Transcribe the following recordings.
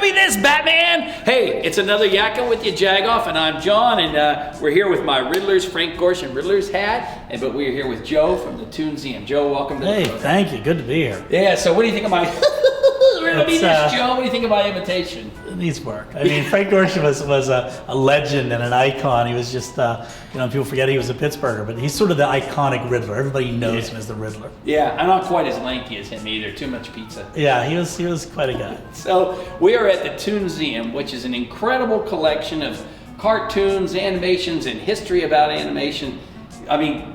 me this, Batman! Hey, it's another Yakkin with you, Jagoff, and I'm John, and we're here with my Riddler's, Frank Gorshin Riddler's hat, but we're here with Joe from the Toonseum. Joe, welcome to the program. Thank you. Good to be here. Yeah, so what do you think of my... Joe, what do you think of my invitation? It needs work. I mean, Frank Gorshin was a legend and an icon. He was just, people forget he was a Pittsburgher, but he's sort of the iconic Riddler. Everybody knows him as the Riddler. Yeah, I'm not quite as lanky as him either. Too much pizza. Yeah, he was quite a guy. So we are at the Toonseum, which is an incredible collection of cartoons, animations, and history about animation. I mean,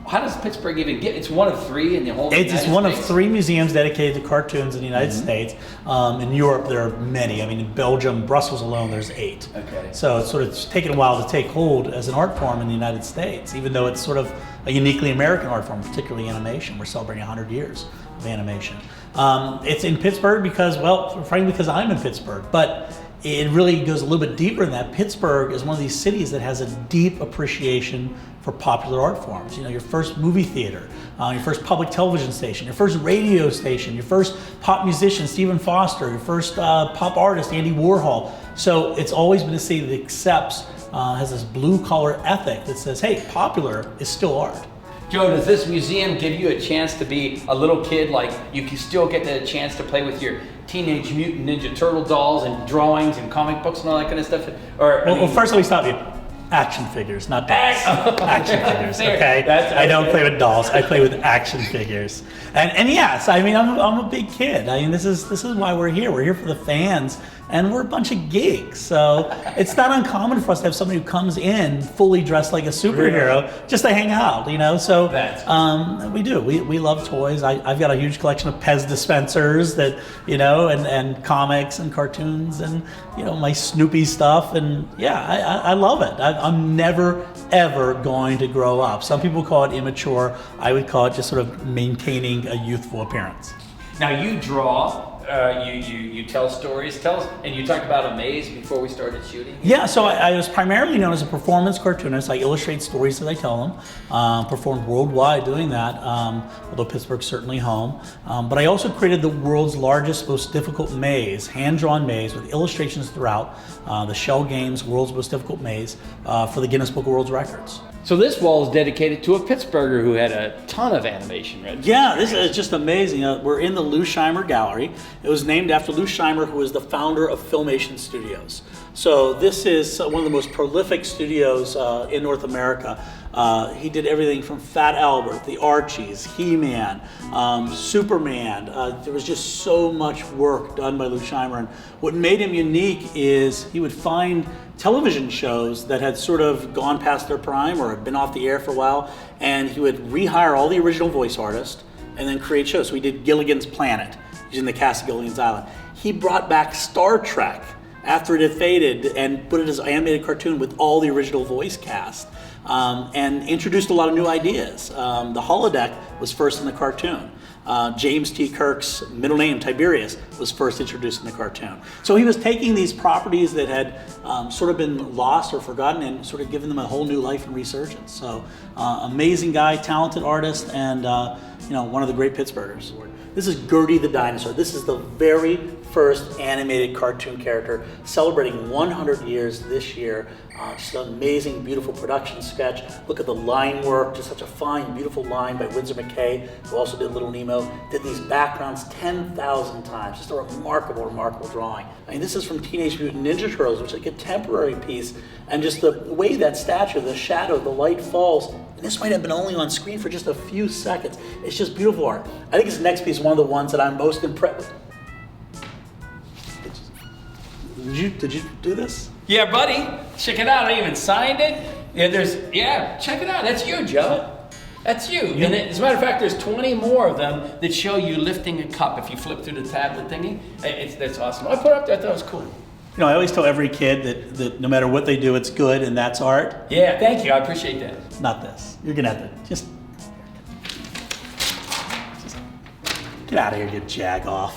how does Pittsburgh even get? It's one of three in the whole United States. It's one of three museums dedicated to cartoons in the United States. In Europe, there are many. I mean, in Belgium, Brussels alone, there's 8. Okay. So it's sort of taken a while to take hold as an art form in the United States, even though it's sort of a uniquely American art form, particularly animation. We're celebrating 100 years of animation. It's in Pittsburgh because, well, frankly, because I'm in Pittsburgh. But it really goes a little bit deeper than that. Pittsburgh is one of these cities that has a deep appreciation for popular art forms. You know, your first movie theater, your first public television station, your first radio station, your first pop musician, Stephen Foster, your first pop artist, Andy Warhol. So it's always been a city that accepts, has this blue collar ethic that says, hey, popular is still art. Joe, does this museum give you a chance to be a little kid, like you can still get the chance to play with your Teenage Mutant Ninja Turtle dolls and drawings and comic books and all that kind of stuff? Well, first let me stop you. Action figures, not dolls. Action figures, okay? I don't play with dolls. I play with action figures. And yes, I mean, I'm a big kid. I mean, this is why we're here. We're here for the fans, and we're a bunch of geeks. So it's not uncommon for us to have somebody who comes in fully dressed like a superhero just to hang out, you know? So we do. We love toys. I've got a huge collection of Pez dispensers that, you know, and comics and cartoons and, you know, my Snoopy stuff. And yeah, I love it. I'm never, ever going to grow up. Some people call it immature. I would call it just sort of maintaining a youthful appearance. Now you draw. You tell stories. Tell us, and you talked about a maze before we started shooting. Yeah, so I was primarily known as a performance cartoonist. I illustrate stories as I tell them. Performed worldwide doing that, although Pittsburgh's certainly home. But I also created the world's largest, most difficult maze, hand-drawn maze with illustrations throughout, the Shell Games World's Most Difficult Maze for the Guinness Book of World Records. So this wall is dedicated to a Pittsburgher who had a ton of animation, right? Yeah, this is just amazing. We're in the Lou Scheimer Gallery. It was named after Lou Scheimer, who was the founder of Filmation Studios. So this is one of the most prolific studios in North America. He did everything from Fat Albert, the Archies, He-Man, Superman. There was just so much work done by Lou Scheimer. And what made him unique is he would find television shows that had sort of gone past their prime or had been off the air for a while, and he would rehire all the original voice artists and then create shows. So he did Gilligan's Planet, using the cast of Gilligan's Island. He brought back Star Trek after it had faded and put it as an animated cartoon with all the original voice cast, and introduced a lot of new ideas. The holodeck was first in the cartoon. James T. Kirk's middle name, Tiberius, was first introduced in the cartoon. So he was taking these properties that had sort of been lost or forgotten and sort of giving them a whole new life and resurgence. So amazing guy, talented artist, and one of the great Pittsburghers. This is Gertie the Dinosaur. This is the very first animated cartoon character, celebrating 100 years this year. Just an amazing, beautiful production sketch. Look at the line work, just such a fine, beautiful line by Winsor McKay, who also did Little Nemo. Did these backgrounds 10,000 times. Just a remarkable, remarkable drawing. I mean, this is from Teenage Mutant Ninja Turtles, which is like a contemporary piece, and just the way that statue, the shadow, the light falls. And this might have been only on screen for just a few seconds. It's just beautiful art. I think this next piece is one of the ones that I'm most impressed with. Did you do this? Yeah, buddy. Check it out. I even signed it. Yeah, check it out. That's you, Joe. That's you. And as a matter of fact, there's 20 more of them that show you lifting a cup if you flip through the tablet thingy. That's awesome. I put it up there. I thought it was cool. You know, I always tell every kid that no matter what they do, it's good, and that's art. Yeah, thank you. I appreciate that. Not this. You're gonna have to just get out of here, you Jagoff.